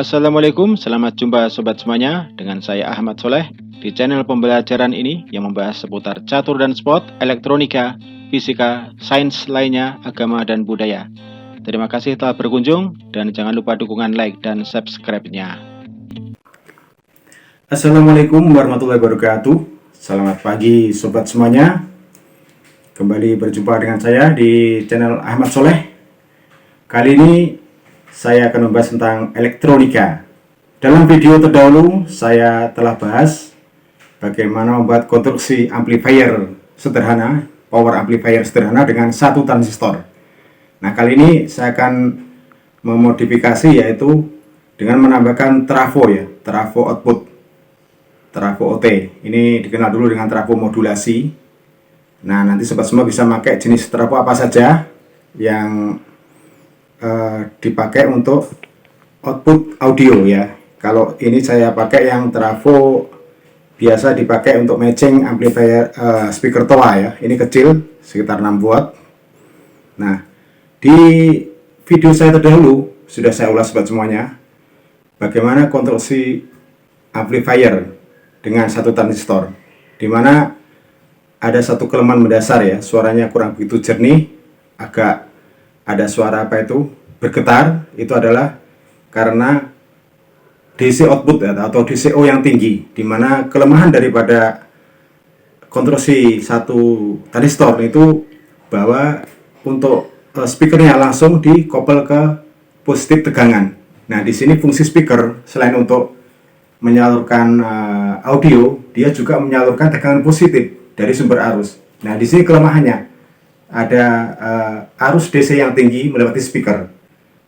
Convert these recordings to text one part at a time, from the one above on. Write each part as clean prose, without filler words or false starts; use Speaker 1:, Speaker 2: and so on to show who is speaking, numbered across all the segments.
Speaker 1: Assalamualaikum, selamat jumpa sobat semuanya. Dengan saya Ahmad Soleh di channel pembelajaran ini yang membahas seputar catur dan sport, elektronika, fisika, sains lainnya, agama dan budaya. Terima kasih telah berkunjung dan jangan lupa dukungan like dan subscribe-nya.
Speaker 2: Assalamualaikum warahmatullahi wabarakatuh. Selamat pagi sobat semuanya. Kembali berjumpa dengan saya di channel Ahmad Soleh. Kali ini saya akan membahas tentang elektronika. Dalam video terdahulu saya telah bahas bagaimana membuat konstruksi amplifier sederhana, power amplifier sederhana dengan satu transistor. Nah, kali ini saya akan memodifikasi, yaitu dengan menambahkan trafo ya, trafo output, trafo OT. Ini dikenal dulu dengan trafo modulasi. Nah, nanti sobat semua bisa pakai jenis trafo apa saja yang dipakai untuk output audio ya. Kalau ini saya pakai yang trafo biasa dipakai untuk matching amplifier speaker TOA ya. Ini kecil, sekitar 6 watt. Nah, di video saya terdahulu sudah saya ulas sobat semuanya bagaimana konstruksi amplifier dengan satu transistor, di mana ada satu kelemahan mendasar ya, suaranya kurang begitu jernih, agak ada suara bergetar. Itu adalah karena DC output ya, atau DCO yang tinggi, di mana kelemahan daripada konstruksi satu transistor itu bahwa untuk speakernya langsung dikoppel ke positif tegangan. Nah, di sini fungsi speaker selain untuk menyalurkan audio, dia juga menyalurkan tegangan positif dari sumber arus. Nah, di sini kelemahannya ada arus DC yang tinggi melewati speaker,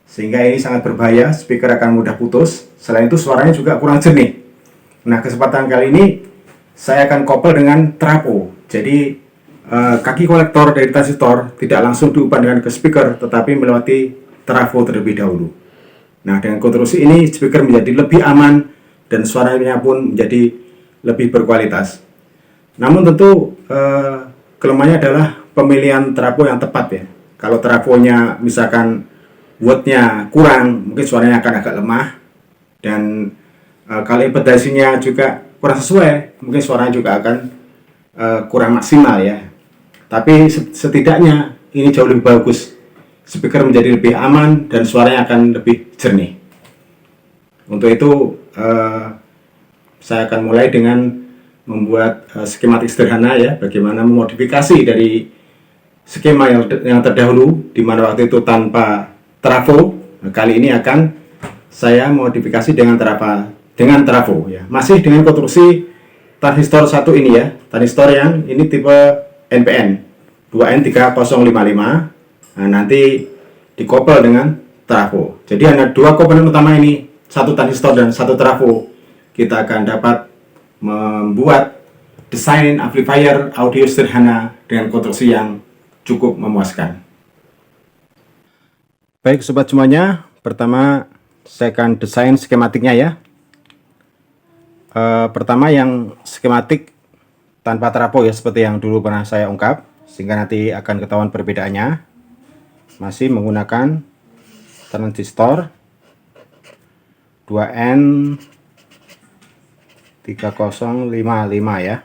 Speaker 2: sehingga ini sangat berbahaya. Speaker akan mudah putus. Selain itu suaranya juga kurang jernih. Nah, kesempatan kali ini saya akan koppel dengan trafo. Jadi kaki kolektor dari transistor tidak langsung diubah dengan ke speaker, tetapi melewati trafo terlebih dahulu. Nah, dengan konstruksi ini speaker menjadi lebih aman dan suaranya pun menjadi lebih berkualitas. Namun tentu kelemahannya adalah pemilihan trafo yang tepat ya. Kalau trafonya misalkan wattnya kurang, mungkin suaranya akan agak lemah. Dan kalau impedasinya juga kurang sesuai, mungkin suaranya juga akan kurang maksimal ya. Tapi setidaknya ini jauh lebih bagus. Speaker menjadi lebih aman dan suaranya akan lebih jernih. Untuk itu saya akan mulai dengan membuat skematik sederhana ya, bagaimana memodifikasi dari skema yang terdahulu, di mana waktu itu tanpa trafo. Nah, kali ini akan saya modifikasi dengan trafo ya, masih dengan konstruksi transistor satu ini ya, transistor yang ini tipe NPN 2N3055. Nah, nanti dikoppel dengan trafo. Jadi ada dua komponen utama ini, satu transistor dan satu trafo. Kita akan dapat membuat desain amplifier audio sederhana dengan konstruksi yang cukup memuaskan. Baik sobat semuanya, pertama saya akan desain skematiknya ya. Pertama yang skematik tanpa trafo ya, seperti yang dulu pernah saya ungkap, sehingga nanti akan ketahuan perbedaannya. Masih menggunakan transistor 2N3055 ya.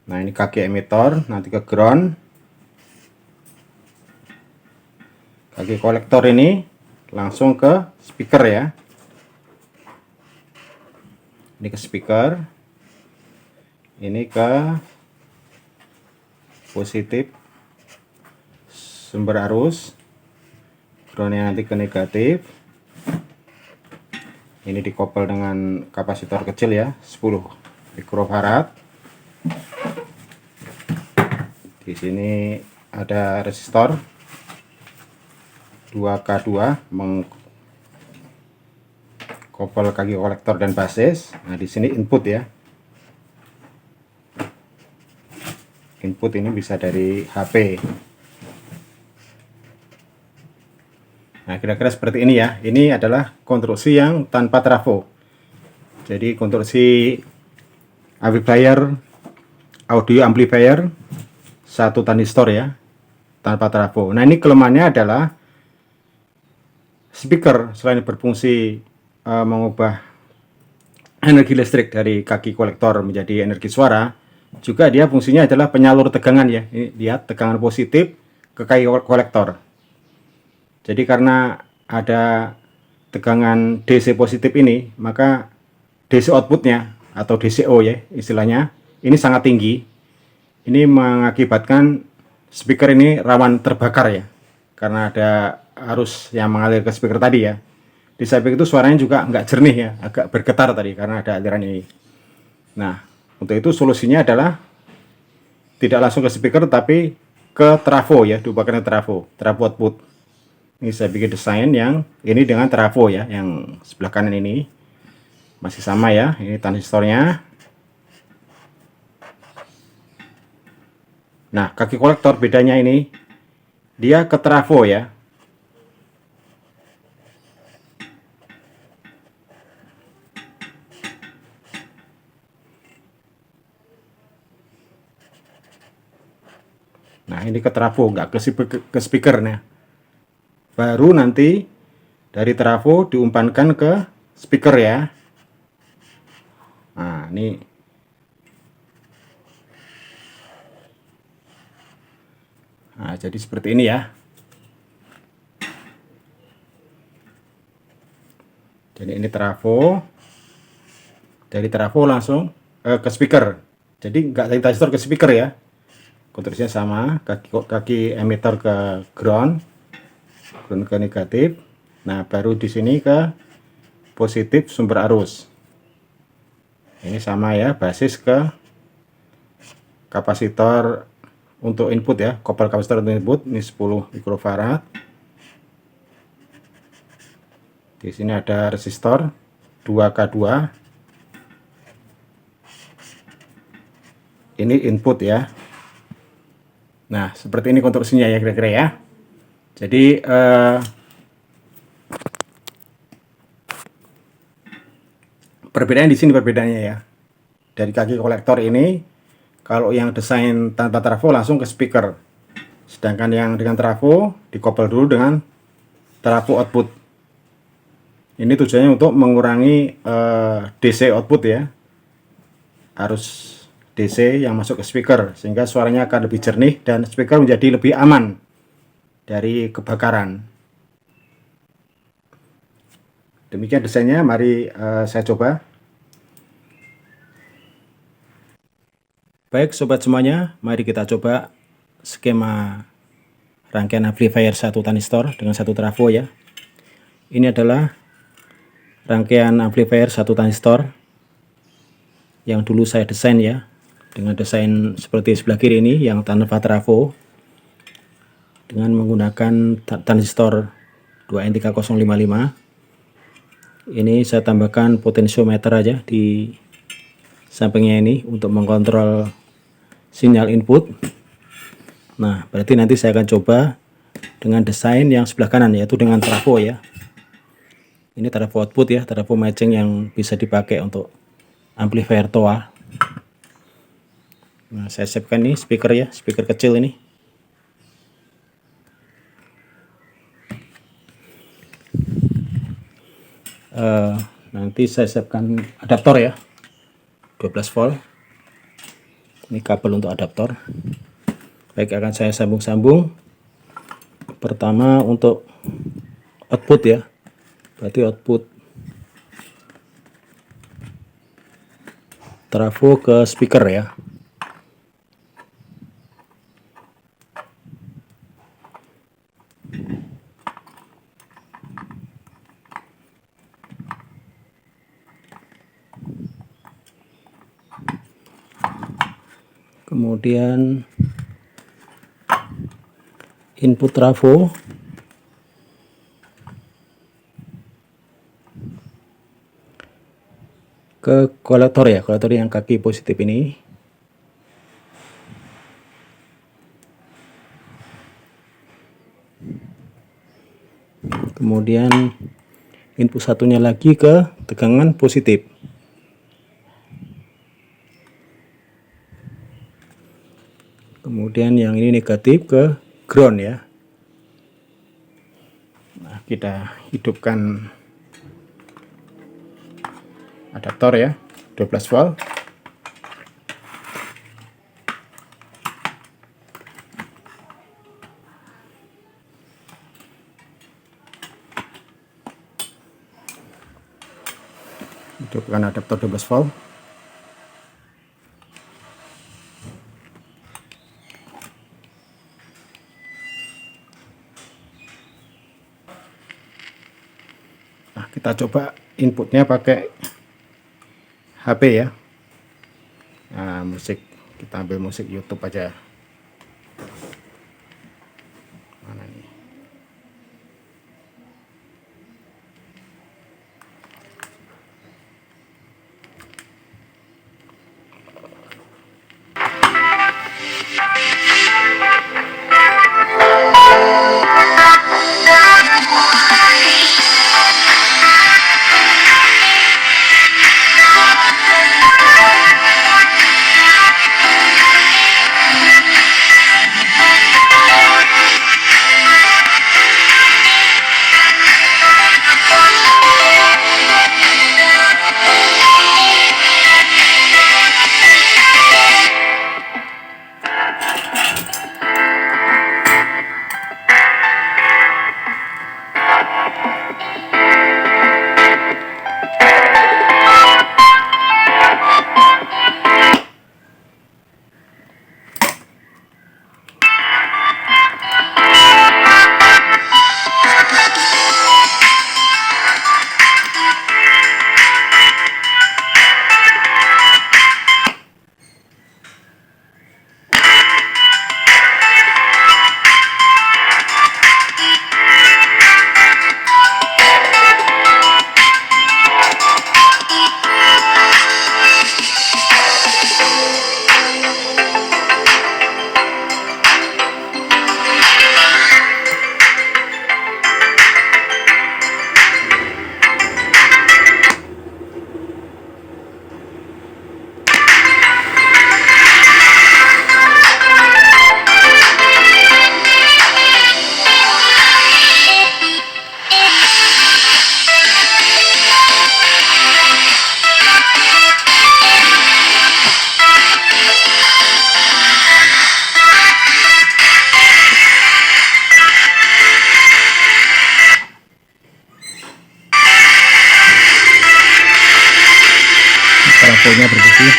Speaker 2: Nah, ini kaki emitor, nanti ke ground. Kaki kolektor ini langsung ke speaker ya. Ini ke speaker. Ini ke positif sumber arus. Groundnya nanti ke negatif. Ini dikoppel dengan kapasitor kecil ya, 10 mikrofarad. Di sini ada resistor 2K2 mengkoppel kaki kolektor dan basis. Nah, di sini input ya. Input ini bisa dari HP. Nah, kira-kira seperti ini ya. Ini adalah konstruksi yang tanpa trafo. Jadi konstruksi amplifier, audio amplifier satu transistor ya, tanpa trafo. Nah, ini kelemahannya adalah speaker selain berfungsi mengubah energi listrik dari kaki kolektor menjadi energi suara, juga dia fungsinya adalah penyalur tegangan ya. Ini lihat tegangan positif ke kaki kolektor. Jadi karena ada tegangan DC positif ini, maka DC outputnya atau DCO ya istilahnya ini sangat tinggi. Ini mengakibatkan speaker ini rawan terbakar ya, karena ada arus yang mengalir ke speaker tadi ya. Di samping itu suaranya juga nggak jernih ya, agak bergetar tadi karena ada aliran ini. Nah, untuk itu solusinya adalah tidak langsung ke speaker tapi ke trafo ya, diubahkan ke trafo output. Ini saya bikin desain yang ini dengan trafo ya, yang sebelah kanan ini masih sama ya, ini transistornya. Nah, kaki kolektor bedanya ini dia ke trafo ya. Nah, ini ke trafo, nggak ke speaker nih. Baru nanti dari trafo diumpankan ke speaker ya. Nah, ini jadi seperti ini ya. Jadi ini trafo, dari trafo langsung ke speaker. Jadi nggak dari transistor ke speaker ya. Konstruksinya sama, kaki emitter ke ground ke negatif. Nah, baru di sini ke positif sumber arus. Ini sama ya, basis ke kapasitor untuk input ya, kopel kapasitor untuk input ini 10 mikrofarad. Di sini ada resistor 2K2. Ini input ya. Nah, seperti ini konstruksinya ya kira-kira ya. Jadi perbedaan di sini perbedaannya ya. Dari kaki kolektor ini, kalau yang desain tanpa trafo langsung ke speaker. Sedangkan yang dengan trafo dikoppel dulu dengan trafo output. Ini tujuannya untuk mengurangi DC output ya. Arus DC yang masuk ke speaker sehingga suaranya akan lebih jernih dan speaker menjadi lebih aman dari kebakaran. Demikian desainnya, mari saya coba. Baik sobat semuanya, mari kita coba skema rangkaian amplifier satu transistor dengan satu trafo ya. Ini adalah rangkaian amplifier satu transistor yang dulu saya desain ya, dengan desain seperti sebelah kiri ini yang tanpa trafo, dengan menggunakan transistor 2N3055. Ini saya tambahkan potensiometer aja di sampingnya ini untuk mengkontrol sinyal input. Nah, berarti nanti saya akan coba dengan desain yang sebelah kanan, yaitu dengan trafo ya. Ini trafo output ya, trafo matching yang bisa dipakai untuk amplifier TOA. Nah, saya siapkan nih speaker ya, speaker kecil ini. Nanti saya siapkan adaptor ya, 12 volt. Ini kabel untuk adaptor. Baik, akan saya sambung-sambung. Pertama untuk output ya, berarti output trafo ke speaker ya. Kemudian input trafo ke kolektor ya, kolektor yang kaki positif ini. Kemudian input satunya lagi ke tegangan positif. Kemudian yang ini negatif ke ground ya. Nah, kita hidupkan adaptor ya, 12 volt. Hidupkan adaptor 12 volt. Nah, kita coba inputnya pakai HP ya. Nah, musik, kita ambil musik YouTube aja. Mana nih? Trafonya berbunyi.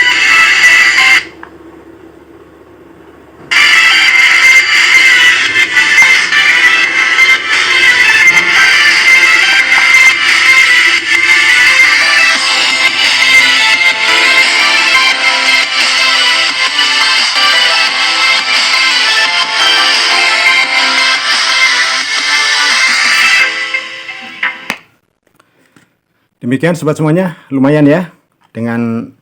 Speaker 2: Demikian sobat semuanya, lumayan ya dengan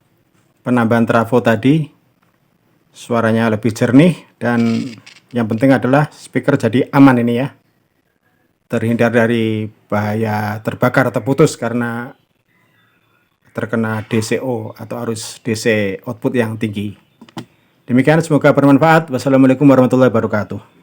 Speaker 2: penambahan trafo tadi, suaranya lebih jernih dan yang penting adalah speaker jadi aman ini ya, terhindar dari bahaya terbakar atau putus karena terkena DCO atau arus DC output yang tinggi. Demikian, semoga bermanfaat. Wassalamualaikum warahmatullahi wabarakatuh.